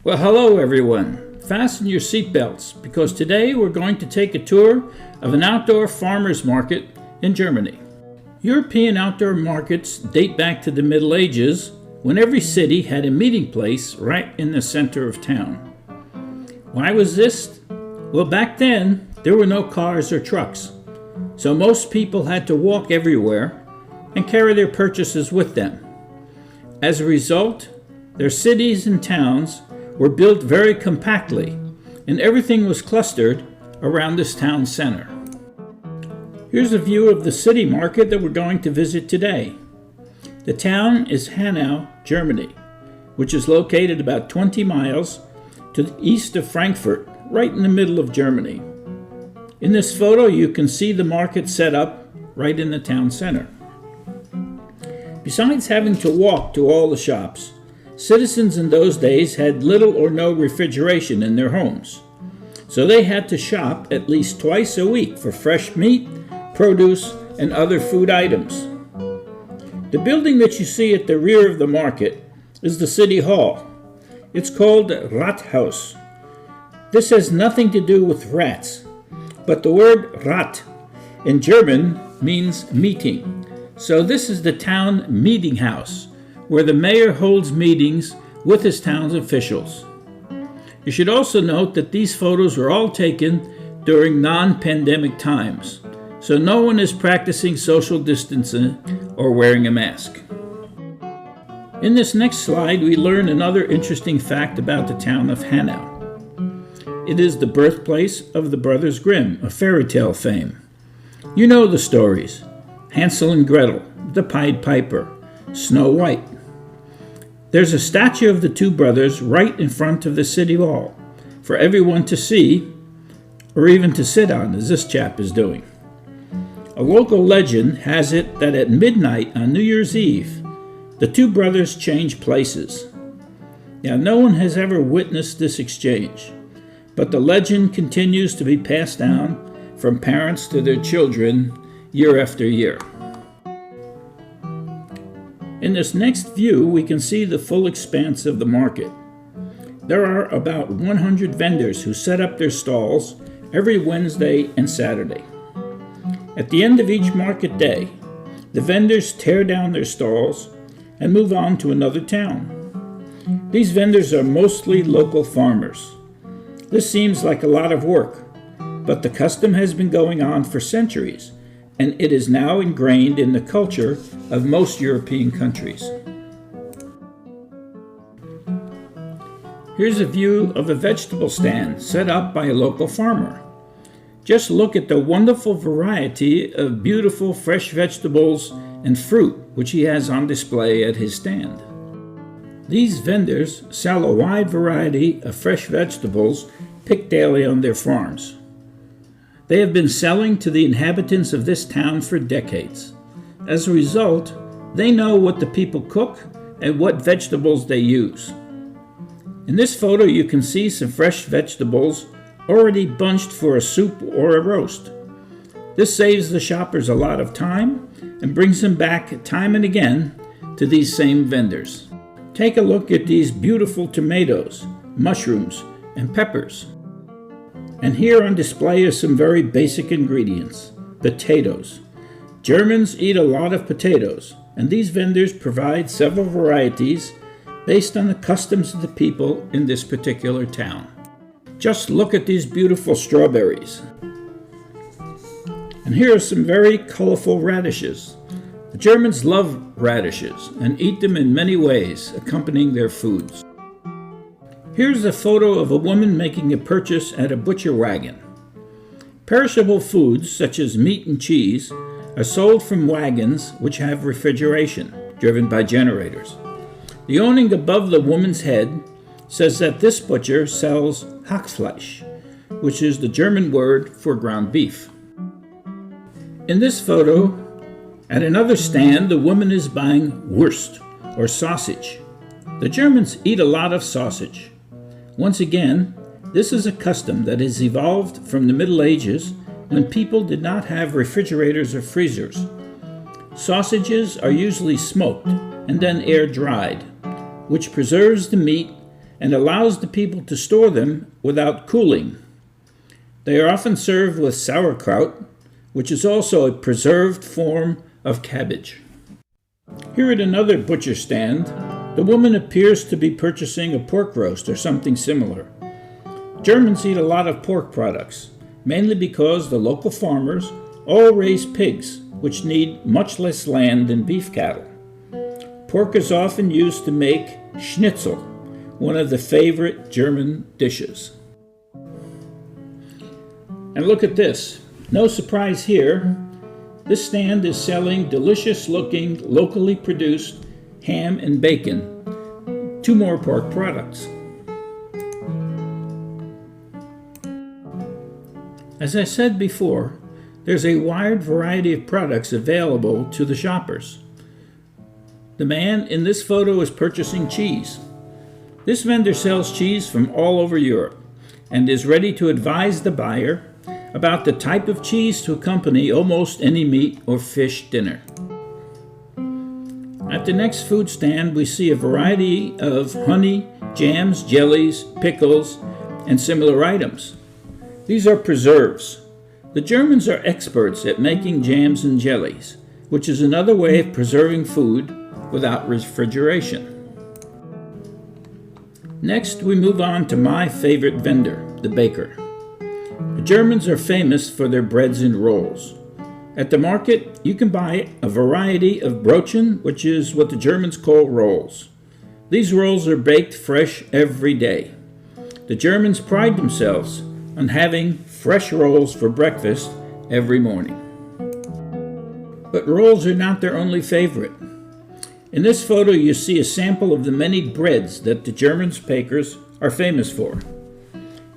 Well, hello everyone. Fasten your seatbelts because today we're going to take a tour of an outdoor farmers market in Germany. European outdoor markets date back to the Middle Ages when every city had a meeting place right in the center of town. Why was this? Well, back then there were no cars or trucks, so most people had to walk everywhere and carry their purchases with them. As a result, their cities and towns were built very compactly, and everything was clustered around this town center. Here's a view of the city market that we're going to visit today. The town is Hanau, Germany, which is located about 20 miles to the east of Frankfurt, right in the middle of Germany. In this photo, you can see the market set up right in the town center. Besides having to walk to all the shops, citizens in those days had little or no refrigeration in their homes, so they had to shop at least twice a week for fresh meat, produce, and other food items. The building that you see at the rear of the market is the City Hall. It's called Rathaus. This has nothing to do with rats, but the word Rat in German means meeting. So this is the town meeting house, where the mayor holds meetings with his town's officials. You should also note that these photos were all taken during non-pandemic times, so no one is practicing social distancing or wearing a mask. In this next slide, we learn another interesting fact about the town of Hanau. It is the birthplace of the Brothers Grimm of fairy tale fame. You know the stories: Hansel and Gretel, the Pied Piper, Snow White. There's a statue of the two brothers right in front of the city hall for everyone to see, or even to sit on, as this chap is doing. A local legend has it that at midnight on New Year's Eve, the two brothers change places. Now, no one has ever witnessed this exchange, but the legend continues to be passed down from parents to their children year after year. In this next view, we can see the full expanse of the market. There are about 100 vendors who set up their stalls every Wednesday and Saturday. At the end of each market day, the vendors tear down their stalls and move on to another town. These vendors are mostly local farmers. This seems like a lot of work, but the custom has been going on for centuries, and it is now ingrained in the culture of most European countries. Here's a view of a vegetable stand set up by a local farmer. Just look at the wonderful variety of beautiful fresh vegetables and fruit which he has on display at his stand. These vendors sell a wide variety of fresh vegetables picked daily on their farms. They have been selling to the inhabitants of this town for decades. As a result, they know what the people cook and what vegetables they use. In this photo, you can see some fresh vegetables already bunched for a soup or a roast. This saves the shoppers a lot of time and brings them back time and again to these same vendors. Take a look at these beautiful tomatoes, mushrooms, and peppers. And here on display are some very basic ingredients: potatoes. Germans eat a lot of potatoes, and these vendors provide several varieties based on the customs of the people in this particular town. Just look at these beautiful strawberries. And here are some very colorful radishes. The Germans love radishes and eat them in many ways, accompanying their foods. Here's a photo of a woman making a purchase at a butcher wagon. Perishable foods, such as meat and cheese, are sold from wagons which have refrigeration, driven by generators. The awning above the woman's head says that this butcher sells Hackfleisch, which is the German word for ground beef. In this photo, at another stand, the woman is buying Wurst, or sausage. The Germans eat a lot of sausage. Once again, this is a custom that has evolved from the Middle Ages when people did not have refrigerators or freezers. Sausages are usually smoked and then air dried, which preserves the meat and allows the people to store them without cooling. They are often served with sauerkraut, which is also a preserved form of cabbage. Here at another butcher stand, the woman appears to be purchasing a pork roast or something similar. Germans eat a lot of pork products, mainly because the local farmers all raise pigs, which need much less land than beef cattle. Pork is often used to make schnitzel, one of the favorite German dishes. And look at this. No surprise here. This stand is selling delicious-looking, locally produced ham and bacon, 2 more pork products. As I said before, there's a wide variety of products available to the shoppers. The man in this photo is purchasing cheese. This vendor sells cheese from all over Europe and is ready to advise the buyer about the type of cheese to accompany almost any meat or fish dinner. At the next food stand, we see a variety of honey, jams, jellies, pickles, and similar items. These are preserves. The Germans are experts at making jams and jellies, which is another way of preserving food without refrigeration. Next, we move on to my favorite vendor, the baker. The Germans are famous for their breads and rolls. At the market, you can buy a variety of Brochen, which is what the Germans call rolls. These rolls are baked fresh every day. The Germans pride themselves on having fresh rolls for breakfast every morning. But rolls are not their only favorite. In this photo, you see a sample of the many breads that the German bakers are famous for.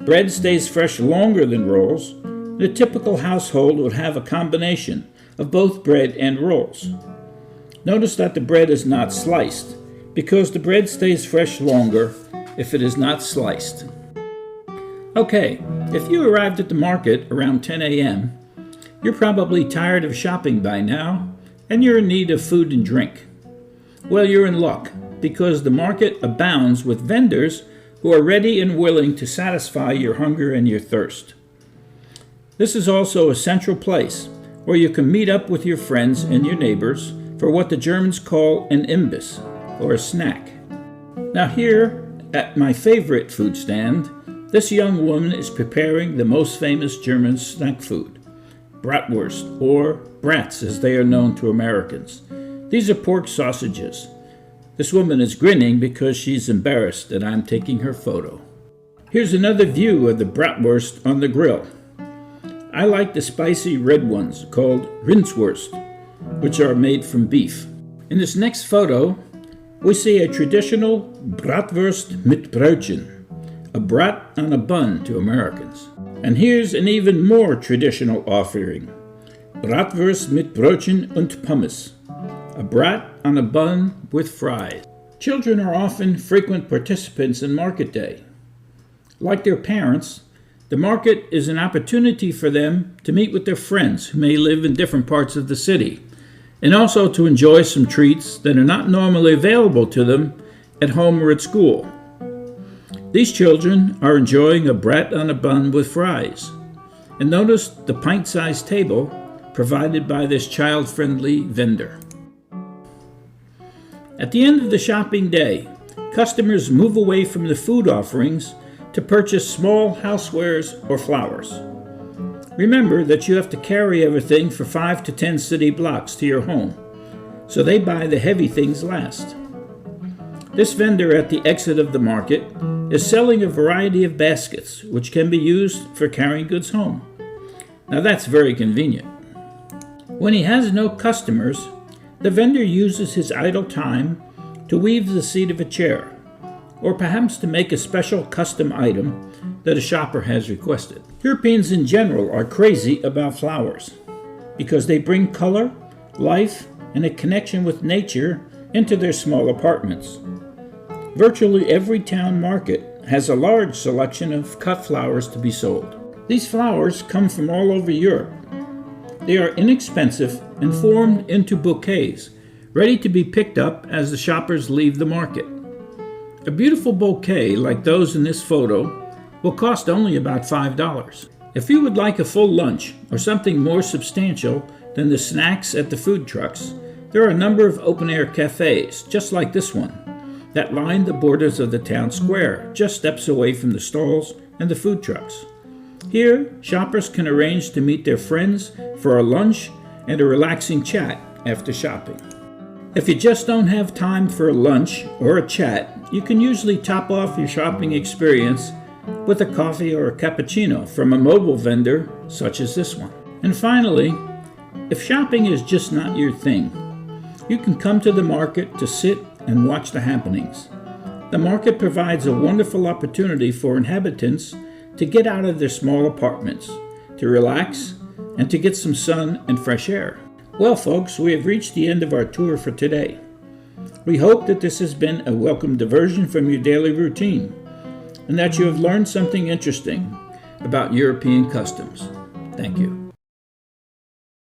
Bread stays fresh longer than rolls. The typical household would have a combination of both bread and rolls. Notice that the bread is not sliced, because the bread stays fresh longer if it is not sliced. Okay, if you arrived at the market around 10 a.m., you're probably tired of shopping by now, and you're in need of food and drink. Well, you're in luck, because the market abounds with vendors who are ready and willing to satisfy your hunger and your thirst. This is also a central place where you can meet up with your friends and your neighbors for what the Germans call an Imbiss, or a snack. Now here, at my favorite food stand, this young woman is preparing the most famous German snack food, bratwurst, or brats as they are known to Americans. These are pork sausages. This woman is grinning because she's embarrassed that I'm taking her photo. Here's another view of the bratwurst on the grill. I like the spicy red ones called Rindswurst, which are made from beef. In this next photo, we see a traditional bratwurst mit Brötchen, a brat on a bun to Americans. And here's an even more traditional offering, Bratwurst mit Brötchen und Pommes, a brat on a bun with fries. Children are often frequent participants in market day. Like their parents, the market is an opportunity for them to meet with their friends who may live in different parts of the city, and also to enjoy some treats that are not normally available to them at home or at school. These children are enjoying a brat on a bun with fries. And notice the pint-sized table provided by this child-friendly vendor. At the end of the shopping day, customers move away from the food offerings to purchase small housewares or flowers. Remember that you have to carry everything for 5 to 10 city blocks to your home, so they buy the heavy things last. This vendor at the exit of the market is selling a variety of baskets which can be used for carrying goods home. Now that's very convenient. When he has no customers, the vendor uses his idle time to weave the seat of a chair, or perhaps to make a special custom item that a shopper has requested. Europeans in general are crazy about flowers because they bring color, life, and a connection with nature into their small apartments. Virtually every town market has a large selection of cut flowers to be sold. These flowers come from all over Europe. They are inexpensive and formed into bouquets, ready to be picked up as the shoppers leave the market. A beautiful bouquet like those in this photo will cost only about $5. If you would like a full lunch or something more substantial than the snacks at the food trucks, there are a number of open-air cafes, just like this one, that line the borders of the town square, just steps away from the stalls and the food trucks. Here, shoppers can arrange to meet their friends for a lunch and a relaxing chat after shopping. If you just don't have time for a lunch or a chat, you can usually top off your shopping experience with a coffee or a cappuccino from a mobile vendor such as this one. And finally, if shopping is just not your thing, you can come to the market to sit and watch the happenings. The market provides a wonderful opportunity for inhabitants to get out of their small apartments, to relax, and to get some sun and fresh air. Well, folks, we have reached the end of our tour for today. We hope that this has been a welcome diversion from your daily routine, and that you have learned something interesting about European customs. Thank you.